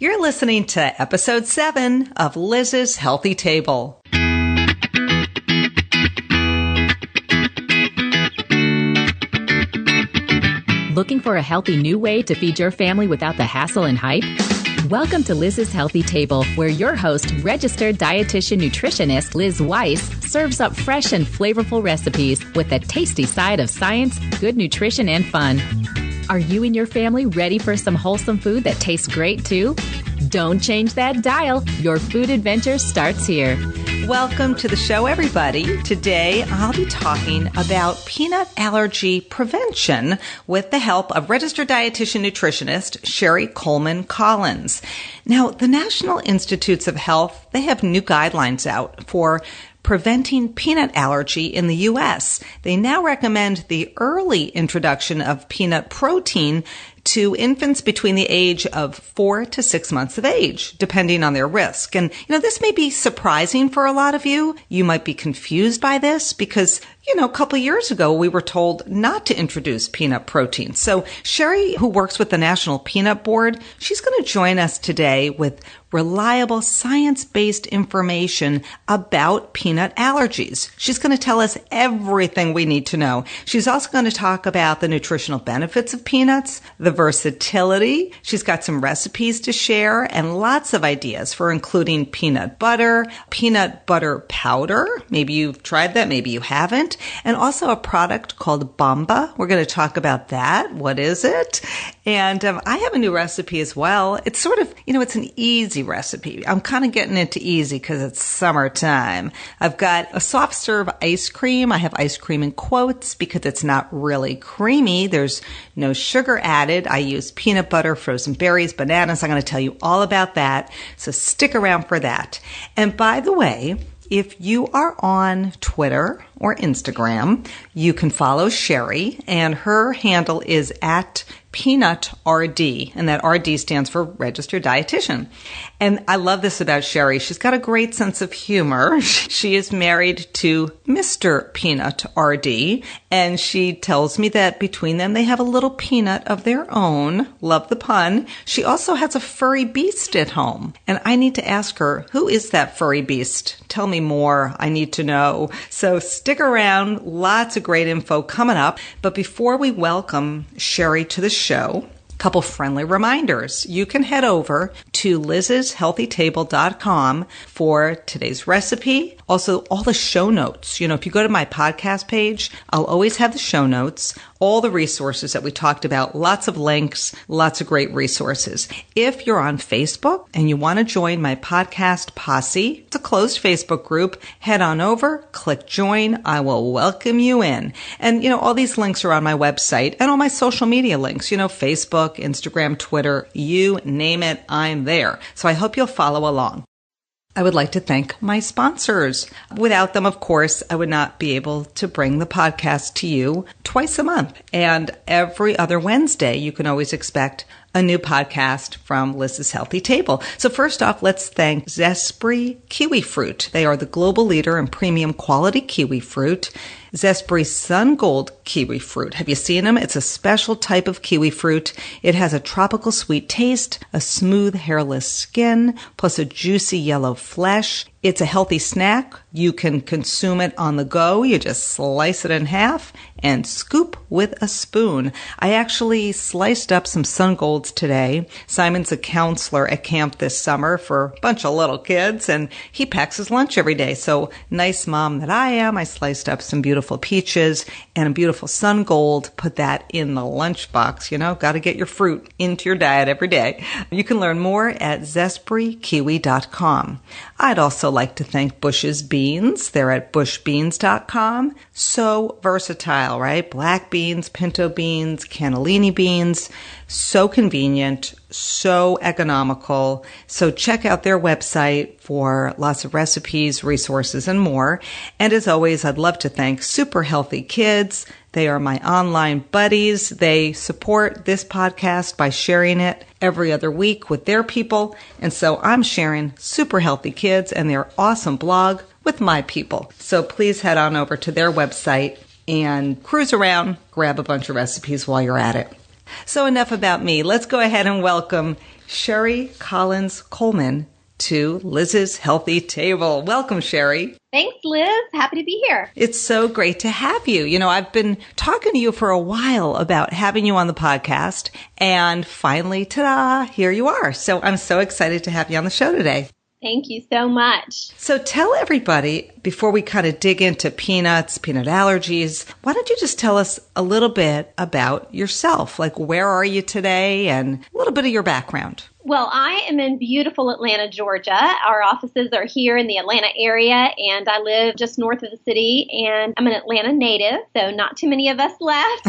You're listening to episode 7 of Liz's Healthy Table. Looking for a healthy new way to feed your family without the hassle and hype? Welcome to Liz's Healthy Table, where your host, Registered Dietitian Nutritionist Liz Weiss, serves up fresh and flavorful recipes with a tasty side of science, good nutrition, and fun. Are you and your family ready for some wholesome food that tastes great too? Don't change that dial. Your food adventure starts here. Welcome to the show, everybody. Today, I'll be talking about peanut allergy prevention with the help of Registered Dietitian Nutritionist Sherry Coleman Collins. Now, the National Institutes of Health, they have new guidelines out for preventing peanut allergy in the U.S. They now recommend the early introduction of peanut protein to infants between the age of 4 to 6 months of age, depending on their risk. And, this may be surprising for a lot of you. You might be confused by this because, a couple of years ago, we were told not to introduce peanut protein. So Sherry, who works with the National Peanut Board, she's going to join us today with reliable science-based information about peanut allergies. She's going to tell us everything we need to know. She's also going to talk about the nutritional benefits of peanuts, the versatility. She's got some recipes to share and lots of ideas for including peanut butter powder. Maybe you've tried that, maybe you haven't. And also a product called Bamba. We're going to talk about that. What is it? And I have a new recipe as well. It's sort of, it's an easy recipe. I'm kind of getting into easy because it's summertime. I've got a soft serve ice cream. I have ice cream in quotes because it's not really creamy. There's no sugar added. I use peanut butter, frozen berries, bananas. I'm going to tell you all about that. So stick around for that. And by the way, if you are on Twitter or Instagram, you can follow Sherry, and her handle is at PeanutRD, and that RD stands for Registered Dietitian. And I love this about Sherry. She's got a great sense of humor. She is married to Mr. Peanut RD, and she tells me that between them, they have a little peanut of their own. Love the pun. She also has a furry beast at home, and I need to ask her, who is that furry beast? Tell me more. I need to know. So stick around. Lots of great info coming up. But before we welcome Sherry to the show, a couple friendly reminders. You can head over to lizshealthytable.com for today's recipe. Also, all the show notes. If you go to my podcast page, I'll always have the show notes, all the resources that we talked about, lots of links, lots of great resources. If you're on Facebook and you want to join my podcast posse, it's a closed Facebook group, head on over, click join. I will welcome you in. And, all these links are on my website and all my social media links, Facebook, Instagram, Twitter, you name it, I'm there. So I hope you'll follow along. I would like to thank my sponsors. Without them, of course, I would not be able to bring the podcast to you twice a month. And every other Wednesday, you can always expect a new podcast from Liz's Healthy Table. So first off, let's thank Zespri Kiwi Fruit. They are the global leader in premium quality kiwi fruit. Zespri Sun Gold kiwi fruit. Have you seen them? It's a special type of kiwi fruit. It has a tropical sweet taste, a smooth hairless skin, plus a juicy yellow flesh. It's a healthy snack. You can consume it on the go. You just slice it in half and scoop with a spoon. I actually sliced up some Sun Golds today. Simon's a counselor at camp this summer for a bunch of little kids, and he packs his lunch every day. So nice mom that I am, I sliced up some beautiful peaches and a beautiful Sun Gold, put that in the lunchbox. Got to get your fruit into your diet every day. You can learn more at zesprikiwi.com. I'd also like to thank Bush's Beans. They're at bushbeans.com. So versatile, right? Black beans, pinto beans, cannellini beans. So convenient, so economical. So check out their website for lots of recipes, resources, and more. And as always, I'd love to thank Super Healthy Kids. They are my online buddies. They support this podcast by sharing it every other week with their people. And so I'm sharing Super Healthy Kids and their awesome blog with my people. So please head on over to their website and cruise around, grab a bunch of recipes while you're at it. So enough about me. Let's go ahead and welcome Sherry Collins Coleman to Liz's Healthy Table. Welcome, Sherry. Thanks, Liz. Happy to be here. It's so great to have you. You know, I've been talking to you for a while about having you on the podcast, and finally, ta-da, here you are. So I'm so excited to have you on the show today. Thank you so much. So tell everybody, before we kind of dig into peanuts, peanut allergies, why don't you just tell us a little bit about yourself? Like, where are you today and a little bit of your background? Well, I am in beautiful Atlanta, Georgia. Our offices are here in the Atlanta area, and I live just north of the city, and I'm an Atlanta native, so not too many of us left.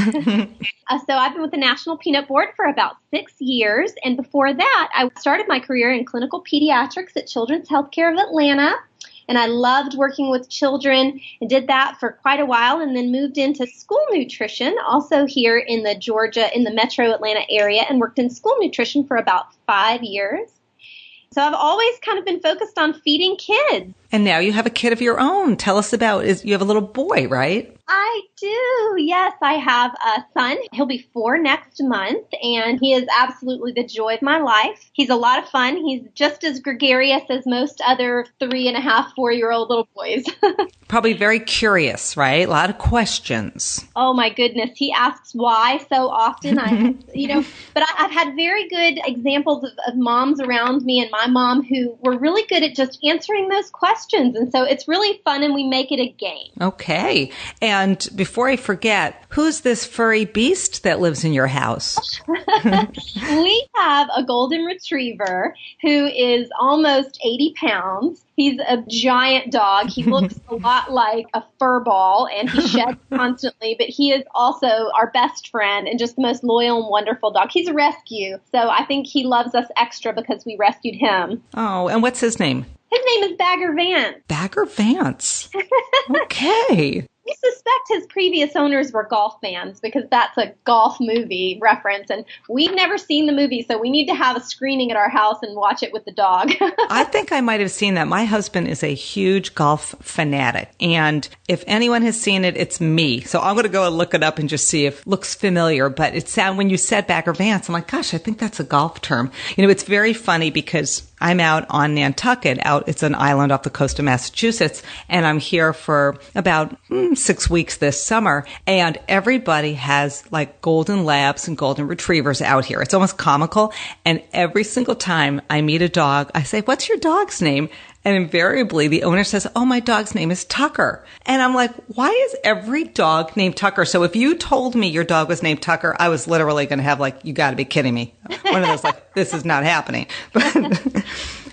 So I've been with the National Peanut Board for about 6 years, and before that, I started my career in clinical pediatrics at Children's Healthcare of Atlanta. And I loved working with children and did that for quite a while, and then moved into school nutrition, also here in the metro Atlanta area, and worked in school nutrition for about 5 years. So I've always kind of been focused on feeding kids. And now you have a kid of your own. Tell us you have a little boy, right? I do. Yes, I have a son. He'll be 4 next month, and he is absolutely the joy of my life. He's a lot of fun. He's just as gregarious as most other 3.5, 4-year-old little boys. Probably very curious, right? A lot of questions. Oh my goodness. He asks why so often. But I've had very good examples of moms around me and my mom who were really good at just answering those questions. And so it's really fun, and we make it a game. Okay. And before I forget, who's this furry beast that lives in your house? We have a golden retriever who is almost 80 pounds. He's a giant dog. He looks a lot like a fur ball, and he sheds constantly, but he is also our best friend and just the most loyal and wonderful dog. He's a rescue, so I think he loves us extra because we rescued him. Oh, and what's his name? His name is Bagger Vance. Bagger Vance. Okay. We suspect his previous owners were golf fans because that's a golf movie reference, and we've never seen the movie, so we need to have a screening at our house and watch it with the dog. I think I might have seen that. My husband is a huge golf fanatic, and if anyone has seen it, it's me. So I'm going to go and look it up and just see if it looks familiar. But when you said Bagger Vance, I'm like, gosh, I think that's a golf term. You know, it's very funny because I'm out on Nantucket. It's an island off the coast of Massachusetts, and I'm here for about 6 weeks this summer, and everybody has like golden labs and golden retrievers out here. It's almost comical, and every single time I meet a dog, I say, "What's your dog's name?" And invariably, the owner says, "Oh, my dog's name is Tucker." And I'm like, why is every dog named Tucker? So if you told me your dog was named Tucker, I was literally going to have you got to be kidding me. One of those this is not happening.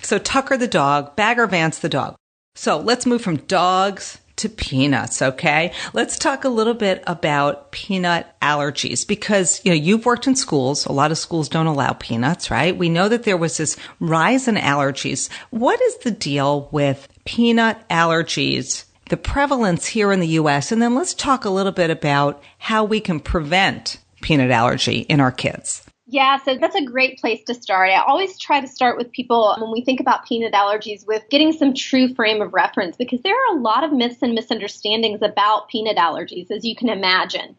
So Tucker the dog, Bagger Vance the dog. So let's move from dogs to peanuts, okay? Let's talk a little bit about peanut allergies because, you've worked in schools. A lot of schools don't allow peanuts, right? We know that there was this rise in allergies. What is the deal with peanut allergies, the prevalence here in the U.S.? And then let's talk a little bit about how we can prevent peanut allergy in our kids. Yeah, so that's a great place to start. I always try to start with people when we think about peanut allergies with getting some true frame of reference because there are a lot of myths and misunderstandings about peanut allergies, as you can imagine.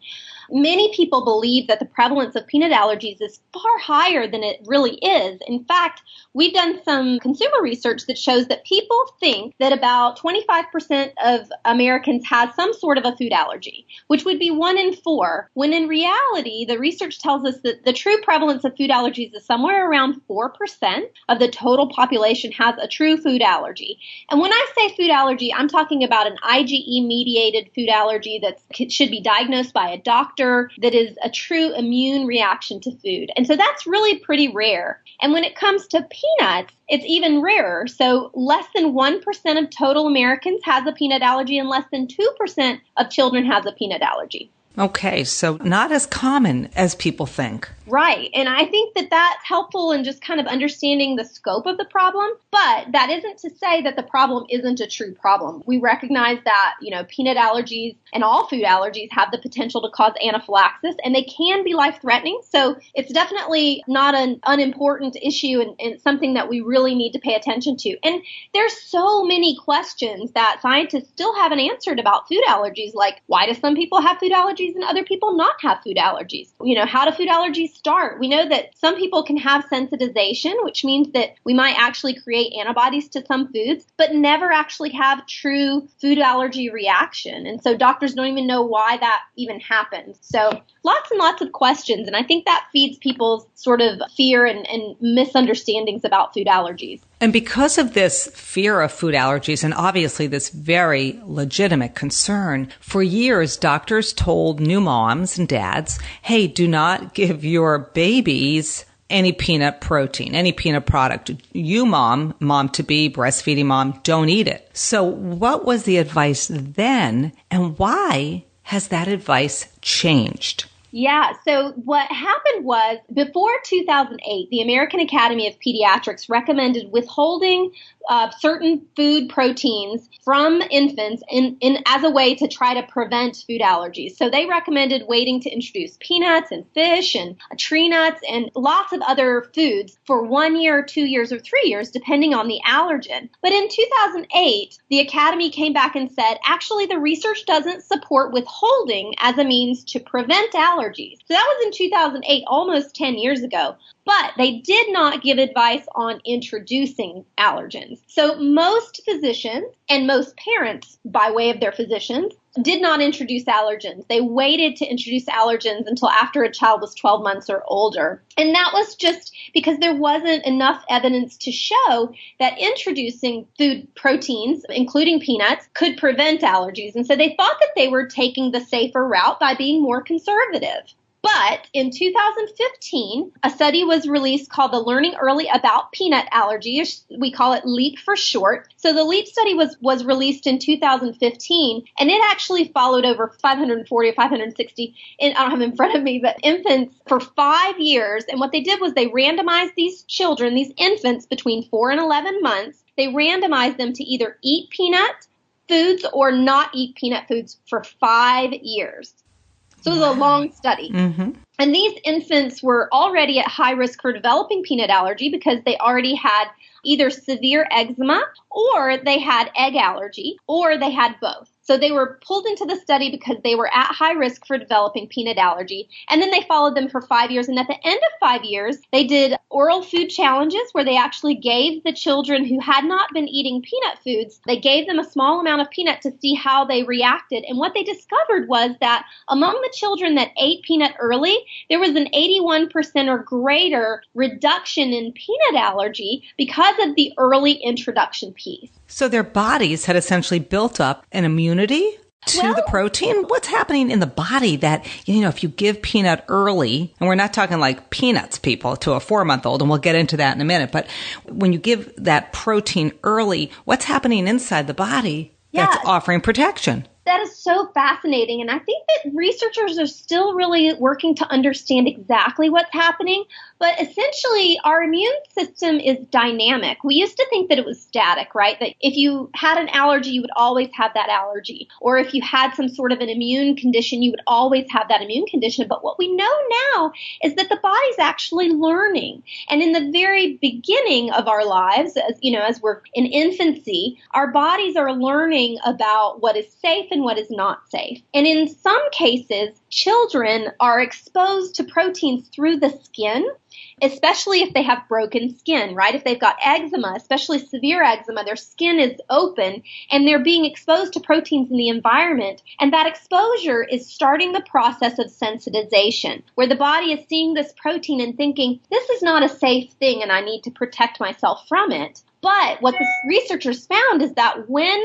Many people believe that the prevalence of peanut allergies is far higher than it really is. In fact, we've done some consumer research that shows that people think that about 25% of Americans have some sort of a food allergy, which would be 1 in 4, when in reality, the research tells us that the true prevalence of food allergies is somewhere around 4% of the total population has a true food allergy. And when I say food allergy, I'm talking about an IgE-mediated food allergy that should be diagnosed by a doctor, that is a true immune reaction to food. And so that's really pretty rare. And when it comes to peanuts, it's even rarer. So less than 1% of total Americans has a peanut allergy and less than 2% of children has a peanut allergy. Okay, so not as common as people think. Right. And I think that that's helpful in just kind of understanding the scope of the problem. But that isn't to say that the problem isn't a true problem. We recognize that, peanut allergies and all food allergies have the potential to cause anaphylaxis, and they can be life-threatening. So it's definitely not an unimportant issue and something that we really need to pay attention to. And there's so many questions that scientists still haven't answered about food allergies, like why do some people have food allergies allergies and other people not have food allergies. How do food allergies start? We know that some people can have sensitization, which means that we might actually create antibodies to some foods, but never actually have true food allergy reaction. And so doctors don't even know why that even happens. So lots and lots of questions. And I think that feeds people's sort of fear and misunderstandings about food allergies. And because of this fear of food allergies, and obviously this very legitimate concern, for years, doctors told new moms and dads, hey, do not give your babies any peanut protein, any peanut product. You, mom-to-be, breastfeeding mom, don't eat it. So what was the advice then, and why has that advice changed? Yeah, so what happened was before 2008, the American Academy of Pediatrics recommended withholding certain food proteins from infants as a way to try to prevent food allergies. So they recommended waiting to introduce peanuts and fish and tree nuts and lots of other foods for 1 year, 2 years, or 3 years, depending on the allergen. But in 2008, the Academy came back and said, actually, the research doesn't support withholding as a means to prevent allergies. So that was in 2008, almost 10 years ago. But they did not give advice on introducing allergens. So most physicians and most parents, by way of their physicians, did not introduce allergens. They waited to introduce allergens until after a child was 12 months or older. And that was just because there wasn't enough evidence to show that introducing food proteins, including peanuts, could prevent allergies. And so they thought that they were taking the safer route by being more conservative. But in 2015, a study was released called the Learning Early About Peanut Allergy. We call it LEAP for short. So the LEAP study was released in 2015, and it actually followed over 540 or 560, I don't have it in front of me, but infants for 5 years. And what they did was they randomized these children, these infants between 4 and 11 months. They randomized them to either eat peanut foods or not eat peanut foods for 5 years. So it was a long study. Mm-hmm. And these infants were already at high risk for developing peanut allergy because they already had either severe eczema or they had egg allergy or they had both. So they were pulled into the study because they were at high risk for developing peanut allergy. And then they followed them for 5 years. And at the end of 5 years, they did oral food challenges where they actually gave the children who had not been eating peanut foods, they gave them a small amount of peanut to see how they reacted. And what they discovered was that among the children that ate peanut early, there was an 81% or greater reduction in peanut allergy because of the early introduction piece. So their bodies had essentially built up an immunity to the protein? What's happening in the body that, if you give peanut early, and we're not talking like peanuts, people, to a 4-month-old, and we'll get into that in a minute, but when you give that protein early, what's happening inside the body that's offering protection? That is so fascinating. And I think that researchers are still really working to understand exactly what's happening. But essentially, our immune system is dynamic. We used to think that it was static, right? That if you had an allergy, you would always have that allergy. Or if you had some sort of an immune condition, you would always have that immune condition. But what we know now is that the body's actually learning. And in the very beginning of our lives, as we're in infancy, our bodies are learning about what is safe and what is not safe. And in some cases, children are exposed to proteins through the skin, especially if they have broken skin, right? If they've got eczema, especially severe eczema, their skin is open and they're being exposed to proteins in the environment. And that exposure is starting the process of sensitization, where the body is seeing this protein and thinking, this is not a safe thing and I need to protect myself from it. But what the researchers found is that when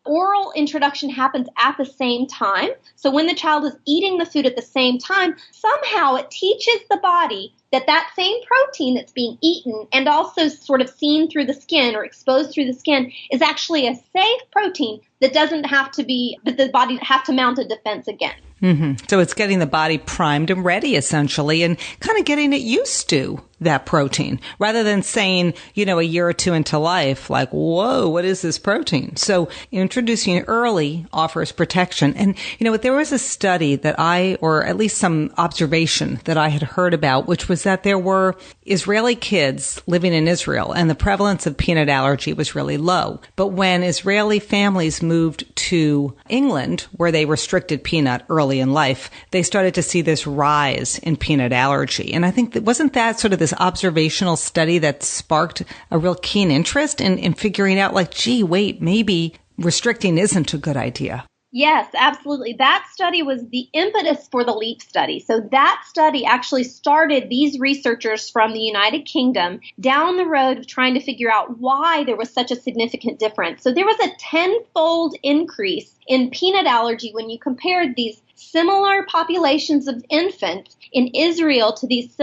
oral introduction happens at the same time, so when the child is eating the food at the same time, somehow it teaches the body that that same protein that's being eaten and also sort of seen through the skin or exposed through the skin is actually a safe protein that doesn't have to be, that the body have to mount a defense against. Mm-hmm. So it's getting the body primed and ready, essentially, and kind of getting it used to that protein, rather than saying, a year or two into life, like, whoa, what is this protein? So introducing it early offers protection. And, there was a study that or at least some observation that I had heard about, which was that there were Israeli kids living in Israel and the prevalence of peanut allergy was really low. But when Israeli families moved to England, where they restricted peanut early in life, they started to see this rise in peanut allergy. And I think wasn't that sort of this observational study that sparked a real keen interest in figuring out, like, gee, wait, maybe restricting isn't a good idea. Yes, absolutely. That study was the impetus for the LEAP study. So that study actually started these researchers from the United Kingdom down the road of trying to figure out why there was such a significant difference. So there was a 10-fold increase in peanut allergy when you compared these similar populations of infants in Israel to these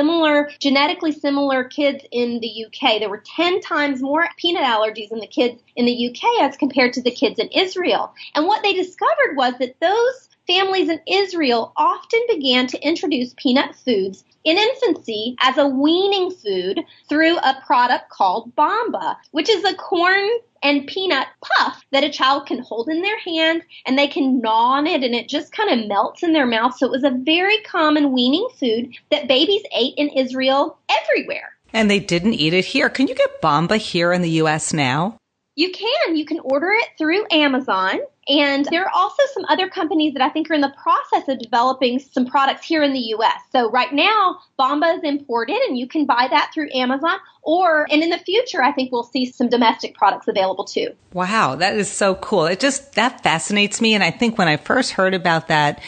genetically similar kids in the UK. There were 10 times more peanut allergies in the kids in the UK as compared to the kids in Israel. And what they discovered was that those families in Israel often began to introduce peanut foods in infancy as a weaning food through a product called Bamba, which is a corn and peanut puff that a child can hold in their hand and they can gnaw on it and it just kind of melts in their mouth. So it was a very common weaning food that babies ate in Israel everywhere. And they didn't eat it here. Can you get Bamba here in the U.S. now? You can. You can order it through Amazon. And there are also some other companies that I think are in the process of developing some products here in the U.S. So right now, Bamba is imported, and you can buy that through Amazon. And in the future, I think we'll see some domestic products available too. Wow, that is so cool. That fascinates me. And I think when I first heard about that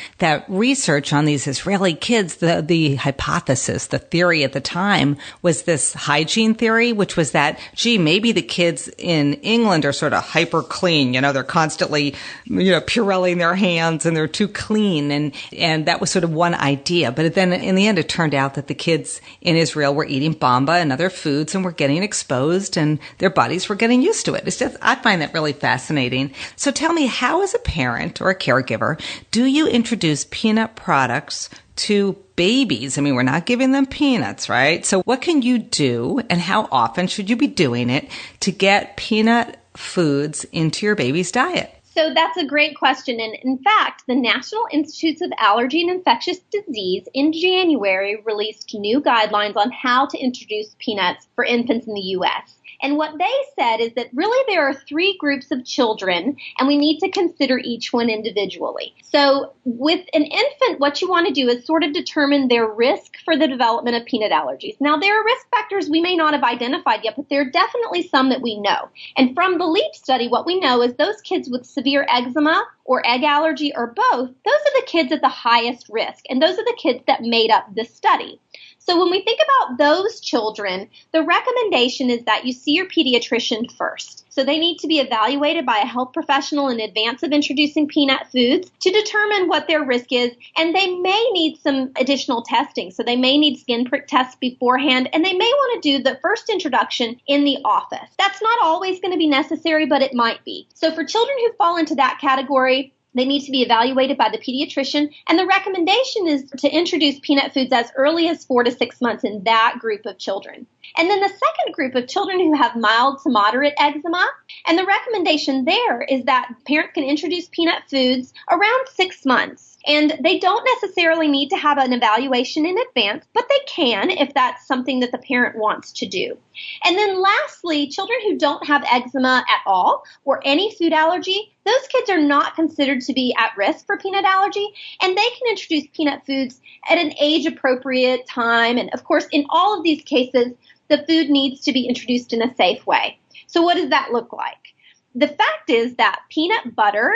research on these Israeli kids, the hypothesis, the theory at the time was this hygiene theory, which was that, gee, maybe the kids in England are sort of hyper clean. They're constantly, Purelling their hands and they're too clean. And that was sort of one idea. But then in the end, it turned out that the kids in Israel were eating Bamba and other foods and were getting exposed and their bodies were getting used to it. I find that really fascinating. So tell me, how as a parent or a caregiver, do you introduce peanut products to babies? I mean, we're not giving them peanuts, right? So what can you do and how often should you be doing it to get peanut foods into your baby's diet? So that's a great question. And in fact, the National Institutes of Allergy and Infectious Disease in January released new guidelines on how to introduce peanuts for infants in the U.S. And what they said is that really there are 3 groups of children, and we need to consider each one individually. So with an infant, what you want to do is sort of determine their risk for the development of peanut allergies. Now, there are risk factors we may not have identified yet, but there are definitely some that we know. And from the LEAP study, what we know is those kids with severe eczema or egg allergy or both, those are the kids at the highest risk. And those are the kids that made up this study. So when we think about those children, the recommendation is that you see your pediatrician first. So they need to be evaluated by a health professional in advance of introducing peanut foods to determine what their risk is. And they may need some additional testing. So they may need skin prick tests beforehand, and they may want to do the first introduction in the office. That's not always going to be necessary, but it might be. So for children who fall into that category, they need to be evaluated by the pediatrician, and the recommendation is to introduce peanut foods as early as 4 to 6 months in that group of children. And then the second group of children who have mild to moderate eczema, and the recommendation there is that parents can introduce peanut foods around 6 months. And they don't necessarily need to have an evaluation in advance, but they can if that's something that the parent wants to do. And then lastly, children who don't have eczema at all or any food allergy, those kids are not considered to be at risk for peanut allergy, and they can introduce peanut foods at an age-appropriate time. And of course, in all of these cases, the food needs to be introduced in a safe way. So what does that look like? The fact is that peanut butter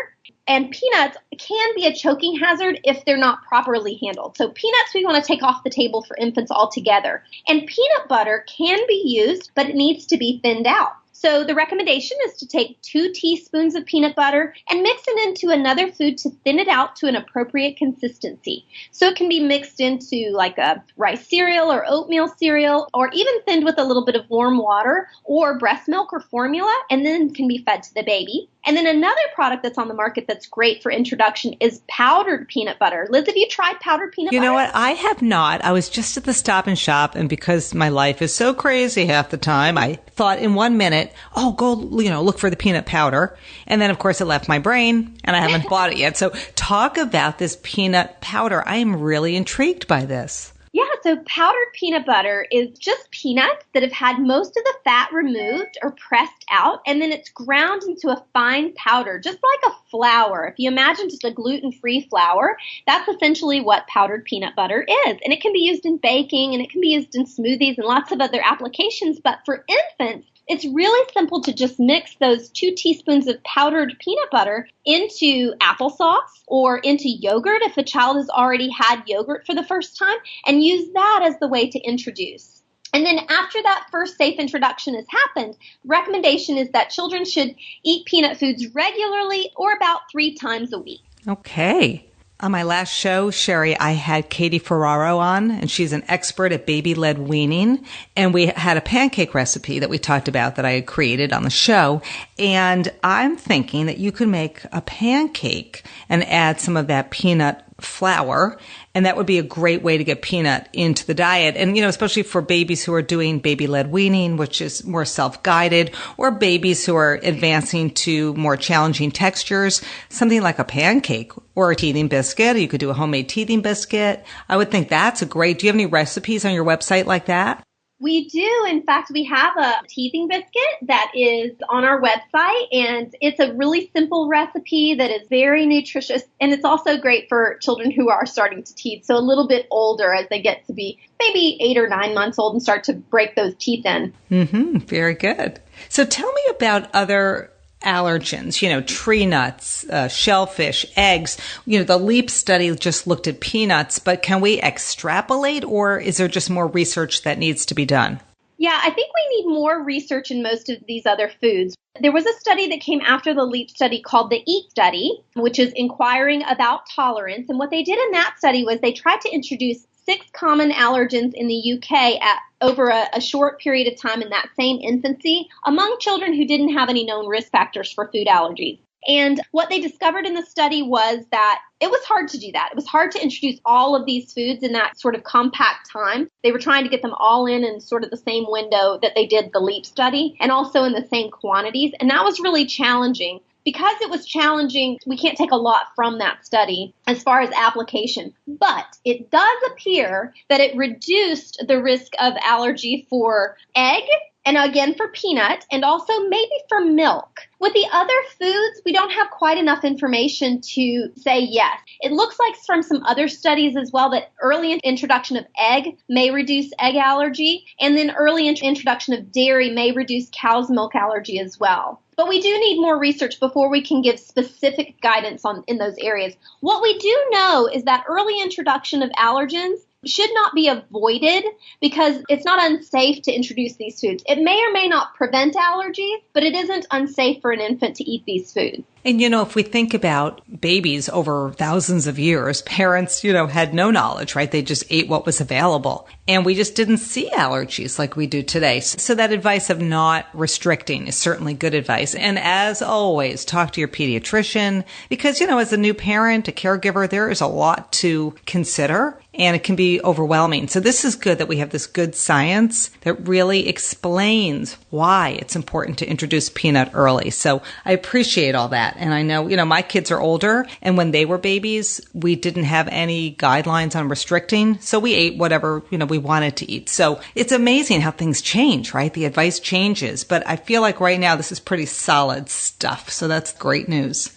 and peanuts can be a choking hazard if they're not properly handled. So peanuts we want to take off the table for infants altogether. And peanut butter can be used, but it needs to be thinned out. So the recommendation is to take 2 teaspoons of peanut butter and mix it into another food to thin it out to an appropriate consistency. So it can be mixed into like a rice cereal or oatmeal cereal, or even thinned with a little bit of warm water or breast milk or formula, and then can be fed to the baby. And then another product that's on the market market that's great for introduction is powdered peanut butter. Liz, have you tried powdered peanut butter? You know what? I have not. I was just at the Stop and Shop, and because my life is so crazy half the time, I thought in 1 minute, go, look for the peanut powder. And then, of course, it left my brain, and I haven't bought it yet. So talk about this peanut powder. I am really intrigued by this. Yeah, so powdered peanut butter is just peanuts that have had most of the fat removed or pressed out, and then it's ground into a fine powder, just like a flour. If you imagine just a gluten-free flour, that's essentially what powdered peanut butter is. And it can be used in baking, and it can be used in smoothies and lots of other applications. But for infants, it's really simple to just mix those 2 teaspoons of powdered peanut butter into applesauce or into yogurt if a child has already had yogurt for the first time, and use that as the way to introduce. And then after that first safe introduction has happened, the recommendation is that children should eat peanut foods regularly or about 3 times a week. Okay. On my last show, Sherry, I had Katie Ferraro on, and she's an expert at baby-led weaning. And we had a pancake recipe that we talked about that I had created on the show. And I'm thinking that you could make a pancake and add some of that peanut flour, and that would be a great way to get peanut into the diet. And, especially for babies who are doing baby-led weaning, which is more self-guided, or babies who are advancing to more challenging textures, something like a pancake or a teething biscuit. You could do a homemade teething biscuit. I would think that's do you have any recipes on your website like that? We do. In fact, we have a teething biscuit that is on our website, and it's a really simple recipe that is very nutritious, and it's also great for children who are starting to teeth, so a little bit older as they get to be maybe 8 or 9 months old and start to break those teeth in. Mm-hmm. Very good. So tell me about other allergens, tree nuts, shellfish, eggs. The LEAP study just looked at peanuts, but can we extrapolate, or is there just more research that needs to be done? Yeah, I think we need more research in most of these other foods. There was a study that came after the LEAP study called the EAT study, which is inquiring about tolerance. And what they did in that study was they tried to introduce 6 common allergens in the UK over a short period of time in that same infancy among children who didn't have any known risk factors for food allergies. And what they discovered in the study was that it was hard to do that. It was hard to introduce all of these foods in that sort of compact time. They were trying to get them all in sort of the same window that they did the LEAP study, and also in the same quantities. And that was really challenging. Because it was challenging, we can't take a lot from that study as far as application. But it does appear that it reduced the risk of allergy for egg, and again for peanut, and also maybe for milk. With the other foods, we don't have quite enough information to say yes. It looks like from some other studies as well that early introduction of egg may reduce egg allergy, and then early introduction of dairy may reduce cow's milk allergy as well. But we do need more research before we can give specific guidance in those areas. What we do know is that early introduction of allergens should not be avoided because it's not unsafe to introduce these foods. It may or may not prevent allergies, but it isn't unsafe for an infant to eat these foods. And, if we think about babies over thousands of years, parents, had no knowledge, right? They just ate what was available. And we just didn't see allergies like we do today. So that advice of not restricting is certainly good advice. And as always, talk to your pediatrician because, as a new parent, a caregiver, there is a lot to consider and it can be overwhelming. So this is good that we have this good science that really explains why it's important to introduce peanut early. So I appreciate all that. And I know, my kids are older, and when they were babies, we didn't have any guidelines on restricting. So we ate whatever, we wanted to eat. So it's amazing how things change, right? The advice changes. But I feel like right now this is pretty solid stuff. So that's great news.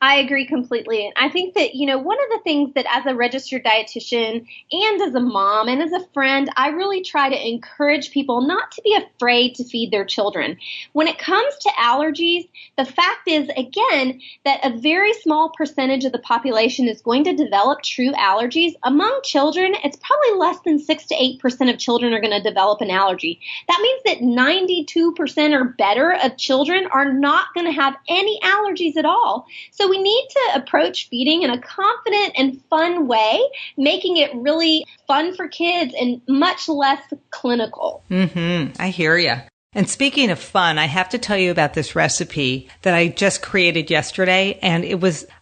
I agree completely. And I think that, one of the things that as a registered dietitian and as a mom and as a friend, I really try to encourage people not to be afraid to feed their children. When it comes to allergies, the fact is, again, that a very small percentage of the population is going to develop true allergies. Among children, it's probably less than 6 to 8% of children are going to develop an allergy. That means that 92% or better of children are not going to have any allergies at all. So we need to approach feeding in a confident and fun way, making it really fun for kids and much less clinical. I hear you. And speaking of fun, I have to tell you about this recipe that I just created yesterday. And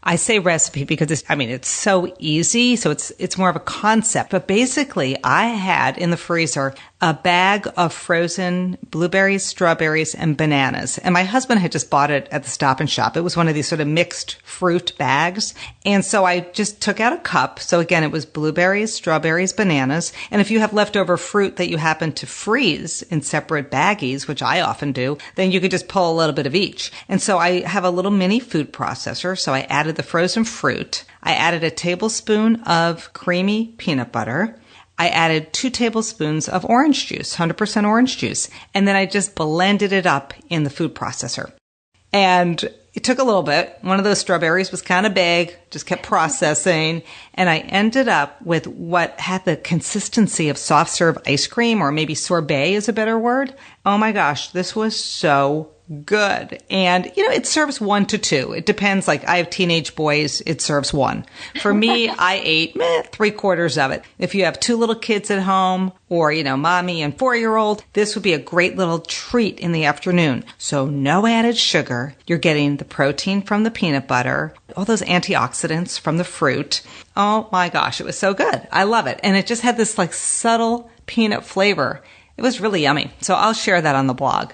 I say recipe because it's so easy. So it's more of a concept. But basically, I had in the freezer a bag of frozen blueberries, strawberries, and bananas. And my husband had just bought it at the Stop and Shop. It was one of these sort of mixed fruit bags. And so I just took out a cup. So again, it was blueberries, strawberries, bananas. And if you have leftover fruit that you happen to freeze in separate baggies, which I often do, then you could just pull a little bit of each. And so I have a little mini food processor. So I added the frozen fruit. I added a tablespoon of creamy peanut butter. I added 2 tablespoons of orange juice, 100% orange juice, and then I just blended it up in the food processor. And it took a little bit. One of those strawberries was kind of big, just kept processing, and I ended up with what had the consistency of soft serve ice cream, or maybe sorbet is a better word. Oh my gosh, this was so good. And, it serves 1 to 2. It depends. Like, I have teenage boys, it serves 1. For me, I ate 3/4 of it. If you have 2 little kids at home, or, mommy and 4-year-old, this would be a great little treat in the afternoon. So no added sugar. You're getting the protein from the peanut butter, all those antioxidants from the fruit. Oh my gosh, it was so good. I love it. And it just had this subtle peanut flavor. It was really yummy. So I'll share that on the blog.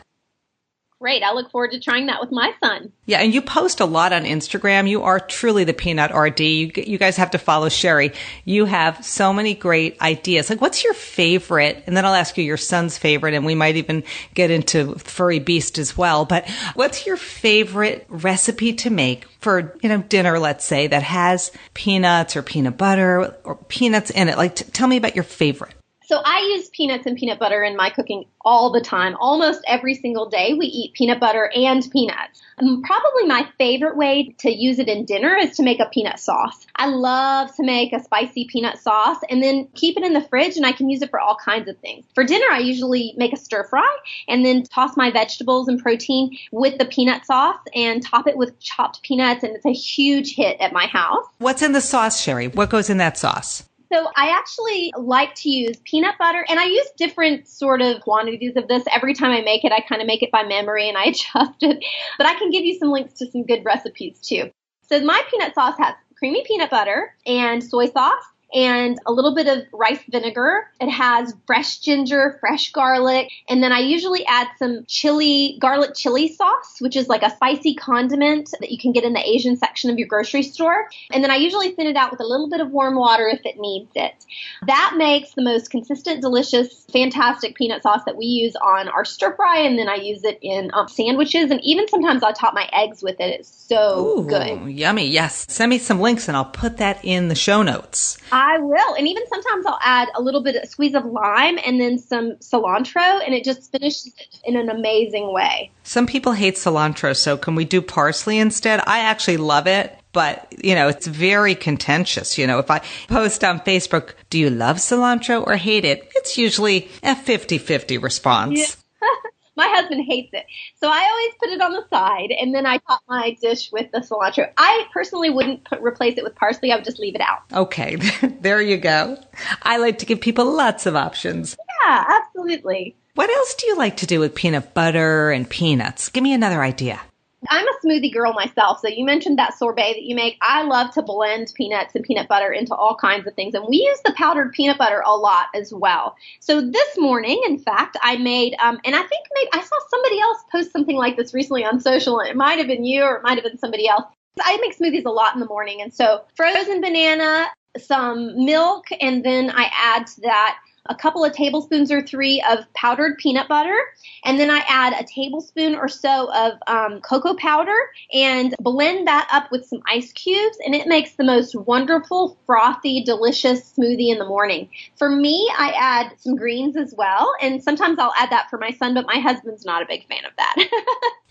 Great. I look forward to trying that with my son. Yeah, and you post a lot on Instagram. You are truly the Peanut RD. You guys have to follow Sherry. You have so many great ideas. Like, what's your favorite? And then I'll ask you your son's favorite, and we might even get into furry beast as well. But what's your favorite recipe to make for, dinner, let's say, that has peanuts or peanut butter or peanuts in it? Tell me about your favorite. So I use peanuts and peanut butter in my cooking all the time. Almost every single day we eat peanut butter and peanuts. Probably my favorite way to use it in dinner is to make a peanut sauce. I love to make a spicy peanut sauce and then keep it in the fridge, and I can use it for all kinds of things. For dinner, I usually make a stir fry and then toss my vegetables and protein with the peanut sauce and top it with chopped peanuts, and it's a huge hit at my house. What's in the sauce, Sherry? What goes in that sauce? So I actually like to use peanut butter, and I use different sort of quantities of this. Every time I make it, I kind of make it by memory and I adjust it. But I can give you some links to some good recipes too. So my peanut sauce has creamy peanut butter and soy sauce and a little bit of rice vinegar. It has fresh ginger, fresh garlic, and then I usually add some garlic chili sauce, which is like a spicy condiment that you can get in the Asian section of your grocery store. And then I usually thin it out with a little bit of warm water if it needs it. That makes the most consistent, delicious, fantastic peanut sauce that we use on our stir fry, and then I use it in sandwiches, and even sometimes I'll top my eggs with it. It's so good. Yummy. Yes. Send me some links and I'll put that in the show notes. I will. And even sometimes I'll add a squeeze of lime and then some cilantro, and it just finishes in an amazing way. Some people hate cilantro, so can we do parsley instead? I actually love it, but, it's very contentious. If I post on Facebook, do you love cilantro or hate it? It's usually a 50-50 response. Yeah. My husband hates it. So I always put it on the side, and then I top my dish with the cilantro. I personally wouldn't replace it with parsley. I would just leave it out. Okay. There you go. I like to give people lots of options. Yeah, absolutely. What else do you like to do with peanut butter and peanuts? Give me another idea. I'm a smoothie girl myself. So you mentioned that sorbet that you make. I love to blend peanuts and peanut butter into all kinds of things. And we use the powdered peanut butter a lot as well. So this morning, in fact, I made, and I think maybe I saw somebody else post something like this recently on social. And it might have been you or it might have been somebody else. I make smoothies a lot in the morning. And so frozen banana, some milk, and then I add to that a couple of tablespoons or 3 of powdered peanut butter. And then I add a tablespoon or so of cocoa powder and blend that up with some ice cubes. And it makes the most wonderful, frothy, delicious smoothie in the morning. For me, I add some greens as well. And sometimes I'll add that for my son, but my husband's not a big fan of that.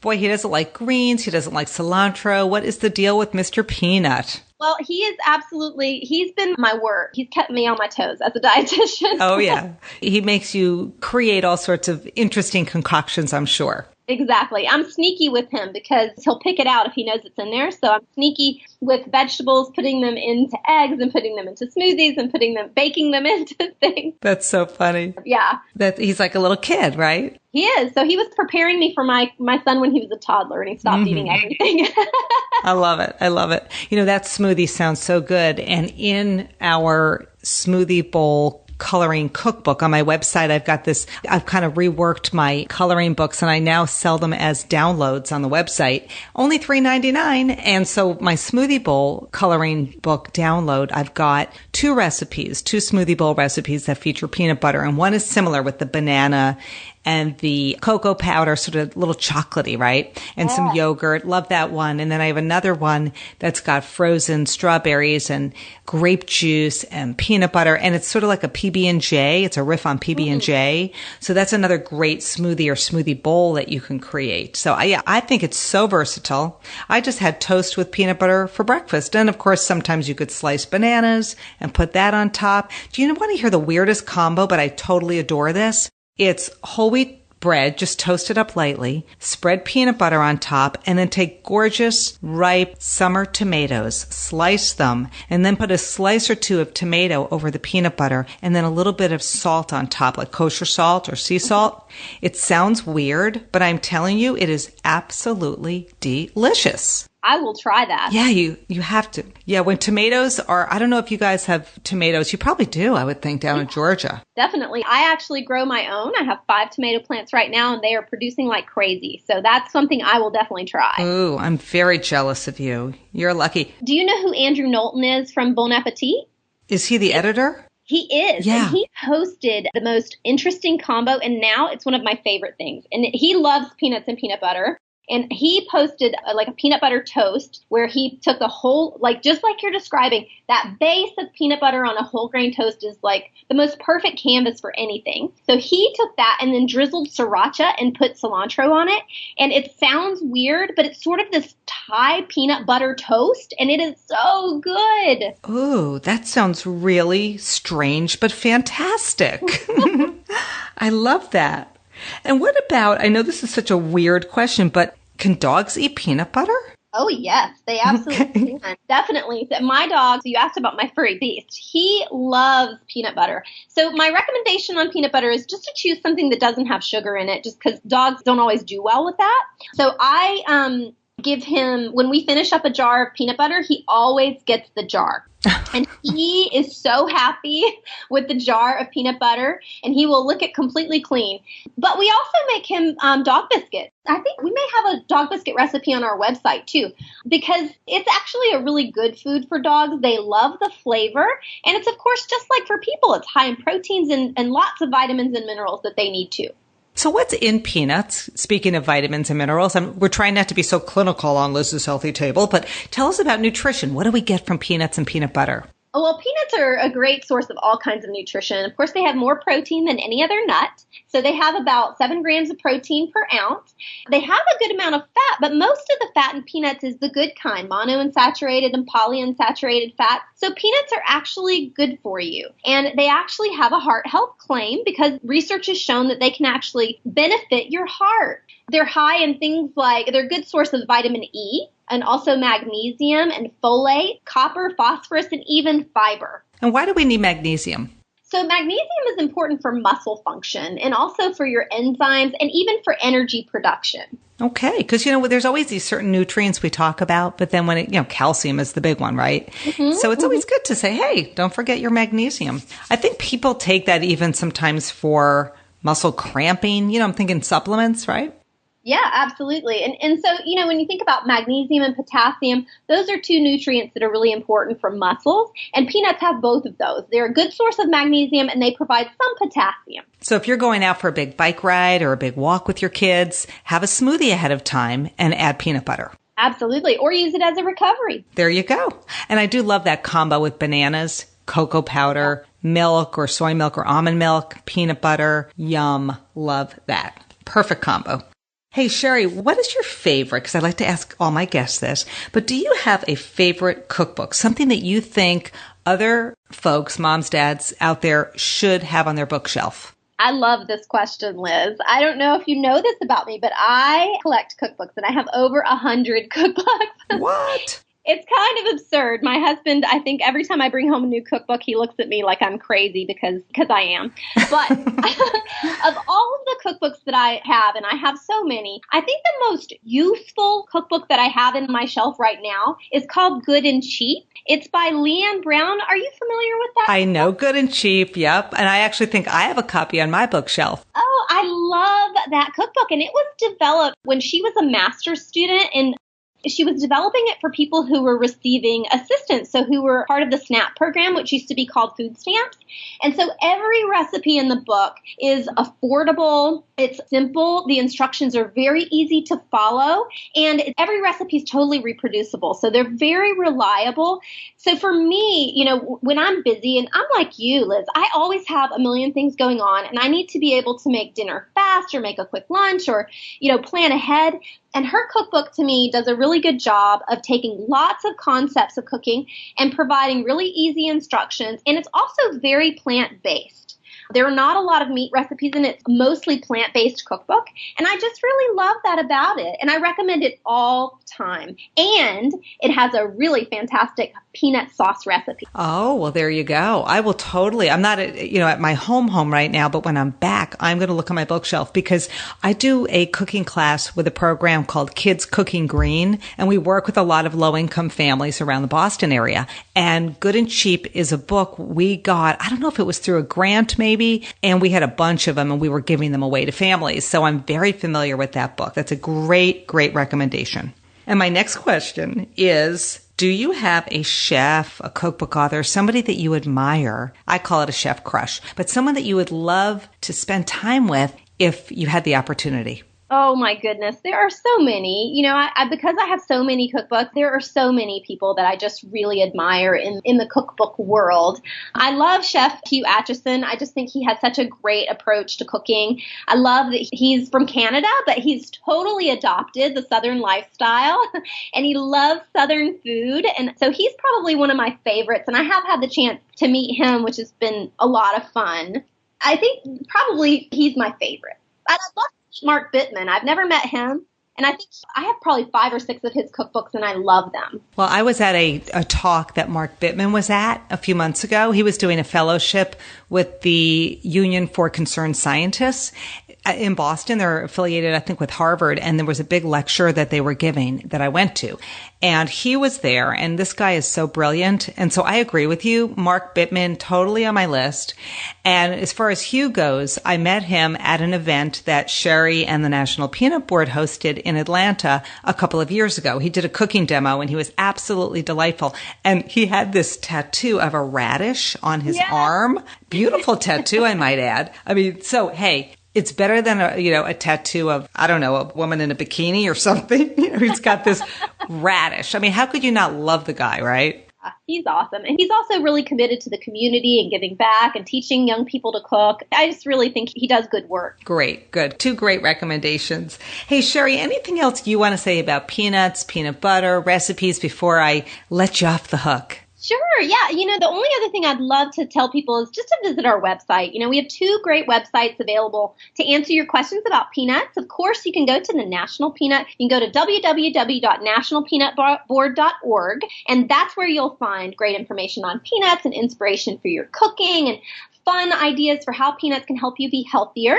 Boy, he doesn't like greens. He doesn't like cilantro. What is the deal with Mr. Peanut? Well, he's been my work. He's kept me on my toes as a dietitian. Oh, yeah. He makes you create all sorts of interesting concoctions, I'm sure. Exactly. I'm sneaky with him because he'll pick it out if he knows it's in there. So I'm sneaky with vegetables, putting them into eggs and putting them into smoothies and baking them into things. That's so funny. Yeah. That he's like a little kid, right? He is. So he was preparing me for my son when he was a toddler and he stopped eating everything. I love it. I love it. That smoothie sounds so good. And in our smoothie bowl coloring cookbook on my website, I've kind of reworked my coloring books and I now sell them as downloads on the website, only $3.99. And so my smoothie bowl coloring book download, I've got two smoothie bowl recipes that feature peanut butter. And one is similar with the banana and the cocoa powder, sort of a little chocolatey, right? And some yogurt. Love that one. And then I have another one that's got frozen strawberries and grape juice and peanut butter. And it's sort of like a PB&J. It's a riff on PB&J. So that's another great smoothie or smoothie bowl that you can create. So I think it's so versatile. I just had toast with peanut butter for breakfast. And of course, sometimes you could slice bananas and put that on top. Do you want to hear the weirdest combo, but I totally adore this? It's whole wheat bread, just toast it up lightly, spread peanut butter on top, and then take gorgeous, ripe summer tomatoes, slice them, and then put a slice or two of tomato over the peanut butter, and then a little bit of salt on top, like kosher salt or sea salt. It sounds weird, but I'm telling you, it is absolutely delicious. I will try that. Yeah, you have to. Yeah, when tomatoes are, I don't know if you guys have tomatoes. You probably do, I would think, down in Georgia. Definitely. I actually grow my own. I have 5 tomato plants right now, and they are producing like crazy. So that's something I will definitely try. Ooh, I'm very jealous of you. You're lucky. Do you know who Andrew Knowlton is from Bon Appetit? Is he the editor? He is. Yeah. And he hosted the most interesting combo, and now it's one of my favorite things. And he loves peanuts and peanut butter. And he posted a peanut butter toast where he took a whole, just like you're describing, that base of peanut butter on a whole grain toast is like the most perfect canvas for anything. So he took that and then drizzled sriracha and put cilantro on it. And it sounds weird, but it's sort of this Thai peanut butter toast. And it is so good. Ooh, that sounds really strange, but fantastic. I love that. And what about, I know this is such a weird question, but can dogs eat peanut butter? Oh, yes, they absolutely can. Definitely. My dog, so you asked about my furry beast, he loves peanut butter. So my recommendation on peanut butter is just to choose something that doesn't have sugar in it, just because dogs don't always do well with that. So I give him, when we finish up a jar of peanut butter, he always gets the jar. And he is so happy with the jar of peanut butter, and he will lick it completely clean. But we also make him dog biscuits. I think we may have a dog biscuit recipe on our website, too, because it's actually a really good food for dogs. They love the flavor. And it's, of course, just like for people. It's high in proteins and lots of vitamins and minerals that they need, too. So what's in peanuts? Speaking of vitamins and minerals, we're trying not to be so clinical on Liz's Healthy Table, but tell us about nutrition. What do we get from peanuts and peanut butter? Oh, well, peanuts are a great source of all kinds of nutrition. Of course, they have more protein than any other nut. So they have about 7 grams of protein per ounce. They have a good amount of fat, but most of the fat in peanuts is the good kind, monounsaturated and polyunsaturated fat. So peanuts are actually good for you. And they actually have a heart health claim because research has shown that they can actually benefit your heart. They're high in things like, they're a good source of vitamin E, and also magnesium and folate, copper, phosphorus, and even fiber. And why do we need magnesium? So magnesium is important for muscle function and also for your enzymes and even for energy production. Okay, because, there's always these certain nutrients we talk about, but then when calcium is the big one, right? Mm-hmm, so it's always good to say, hey, don't forget your magnesium. I think people take that even sometimes for muscle cramping. I'm thinking supplements, right? Yeah, absolutely. And so, when you think about magnesium and potassium, those are 2 nutrients that are really important for muscles. And peanuts have both of those. They're a good source of magnesium and they provide some potassium. So if you're going out for a big bike ride or a big walk with your kids, have a smoothie ahead of time and add peanut butter. Absolutely. Or use it as a recovery. There you go. And I do love that combo with bananas, cocoa powder, milk or soy milk or almond milk, peanut butter. Yum. Love that. Perfect combo. Hey, Sherry, what is your favorite? Because I like to ask all my guests this, but do you have a favorite cookbook, something that you think other folks, moms, dads out there should have on their bookshelf? I love this question, Liz. I don't know if you know this about me, but I collect cookbooks and I have over 100 cookbooks. What? It's kind of absurd. My husband, I think every time I bring home a new cookbook, he looks at me like I'm crazy because I am. But of all of the cookbooks that I have, and I have so many, I think the most useful cookbook that I have in my shelf right now is called Good and Cheap. It's by Leanne Brown. Are you familiar with that? I know Good and Cheap, yep. And I actually think I have a copy on my bookshelf. Oh, I love that cookbook. And it was developed when she was a master's student, and she was developing it for people who were receiving assistance, so who were part of the SNAP program, which used to be called food stamps. And so every recipe in the book is affordable, it's simple, the instructions are very easy to follow, and every recipe is totally reproducible. So they're very reliable. So for me, when I'm busy, and I'm like you, Liz, I always have a million things going on, and I need to be able to make dinner fast or make a quick lunch or, plan ahead. And her cookbook, to me, does a really good job of taking lots of concepts of cooking and providing really easy instructions. And it's also very plant-based. There are not a lot of meat recipes in it. It's mostly plant-based cookbook. And I just really love that about it. And I recommend it all the time. And it has a really fantastic peanut sauce recipe. Oh, well, there you go. I will totally. I'm not at my home right now, but when I'm back, I'm going to look on my bookshelf because I do a cooking class with a program called Kids Cooking Green. And we work with a lot of low-income families around the Boston area. And Good and Cheap is a book we got, I don't know if it was through a grant maybe, and we had a bunch of them and we were giving them away to families. So I'm very familiar with that book. That's a great, great recommendation. And my next question is, do you have a chef, a cookbook author, somebody that you admire? I call it a chef crush, but someone that you would love to spend time with if you had the opportunity. Oh my goodness, there are so many. Because I have so many cookbooks, there are so many people that I just really admire in the cookbook world. I love Chef Hugh Acheson. I just think he has such a great approach to cooking. I love that he's from Canada, but he's totally adopted the Southern lifestyle and he loves Southern food. And so he's probably one of my favorites. And I have had the chance to meet him, which has been a lot of fun. I think probably he's my favorite. I'd love Mark Bittman. I've never met him. And I think I have probably 5 or 6 of his cookbooks and I love them. Well, I was at a talk that Mark Bittman was at a few months ago. He was doing a fellowship with the Union for Concerned Scientists in Boston. They're affiliated, I think, with Harvard. And there was a big lecture that they were giving that I went to. And he was there. And this guy is so brilliant. And so I agree with you. Mark Bittman, totally on my list. And as far as Hugh goes, I met him at an event that Sherry and the National Peanut Board hosted in Atlanta a couple of years ago. He did a cooking demo and he was absolutely delightful. And he had this tattoo of a radish on his arm. Beautiful tattoo, I might add. I mean, so, hey, it's better than a tattoo of, I don't know, a woman in a bikini or something. He's got this radish. I mean, how could you not love the guy, right? He's awesome. And he's also really committed to the community and giving back and teaching young people to cook. I just really think he does good work. Great. Good. 2 great recommendations. Hey, Sherry, anything else you want to say about peanuts, peanut butter, recipes before I let you off the hook? Sure. Yeah. The only other thing I'd love to tell people is just to visit our website. We have 2 great websites available to answer your questions about peanuts. Of course, you can go to the National Peanut. You can go to www.nationalpeanutboard.org, and that's where you'll find great information on peanuts and inspiration for your cooking and fun ideas for how peanuts can help you be healthier.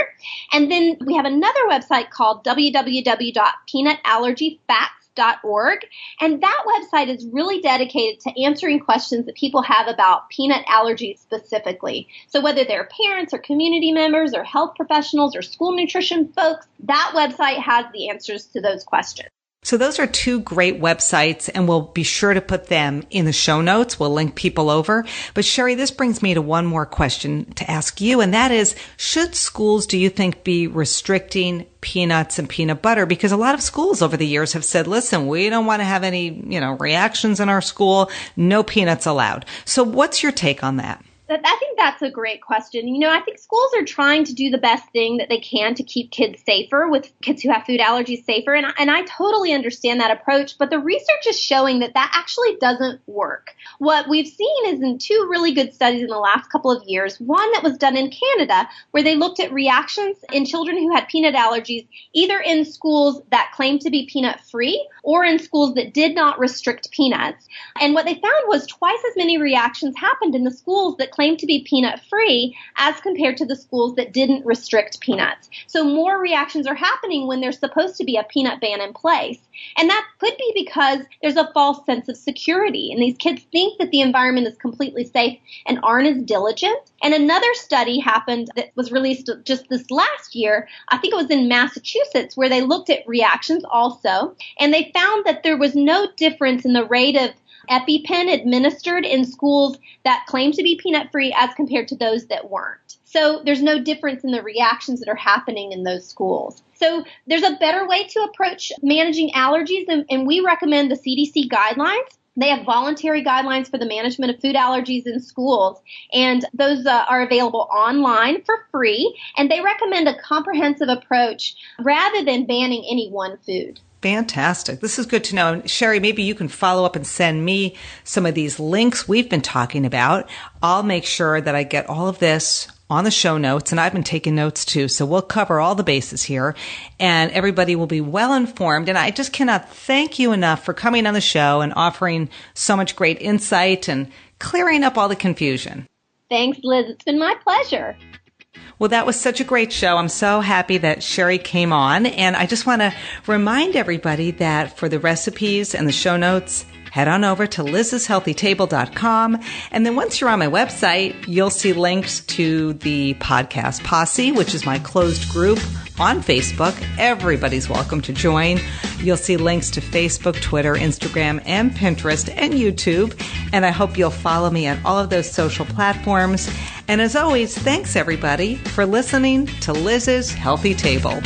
And then we have another website called www.peanutallergyfacts.org. And that website is really dedicated to answering questions that people have about peanut allergies specifically. So whether they're parents or community members or health professionals or school nutrition folks, that website has the answers to those questions. So those are 2 great websites, and we'll be sure to put them in the show notes. We'll link people over. But Sherry, this brings me to one more question to ask you, and that is, should schools, do you think, be restricting peanuts and peanut butter? Because a lot of schools over the years have said, listen, we don't want to have any, reactions in our school. No peanuts allowed. So what's your take on that? I think that's a great question. I think schools are trying to do the best thing that they can to keep kids safer, with kids who have food allergies safer. And I totally understand that approach, but the research is showing that actually doesn't work. What we've seen is in 2 really good studies in the last couple of years, one that was done in Canada, where they looked at reactions in children who had peanut allergies, either in schools that claimed to be peanut free or in schools that did not restrict peanuts. And what they found was twice as many reactions happened in the schools that claimed to be peanut free as compared to the schools that didn't restrict peanuts. So more reactions are happening when there's supposed to be a peanut ban in place. And that could be because there's a false sense of security, and these kids think that the environment is completely safe and aren't as diligent. And another study happened that was released just this last year. I think it was in Massachusetts, where they looked at reactions also, and they found that there was no difference in the rate of EpiPen administered in schools that claim to be peanut-free as compared to those that weren't. So there's no difference in the reactions that are happening in those schools. So there's a better way to approach managing allergies, and we recommend the CDC guidelines. They have voluntary guidelines for the management of food allergies in schools, and those are available online for free, and they recommend a comprehensive approach rather than banning any one food. Fantastic. This is good to know. Sherry, maybe you can follow up and send me some of these links we've been talking about. I'll make sure that I get all of this on the show notes, and I've been taking notes too. So we'll cover all the bases here, and everybody will be well informed. And I just cannot thank you enough for coming on the show and offering so much great insight and clearing up all the confusion. Thanks, Liz. It's been my pleasure. Well, that was such a great show. I'm so happy that Sherry came on. And I just want to remind everybody that for the recipes and the show notes, head on over to lizshealthytable.com. And then once you're on my website, you'll see links to the podcast Posse, which is my closed group on Facebook. Everybody's welcome to join. You'll see links to Facebook, Twitter, Instagram, and Pinterest, and YouTube. And I hope you'll follow me on all of those social platforms. And as always, thanks everybody for listening to Liz's Healthy Table.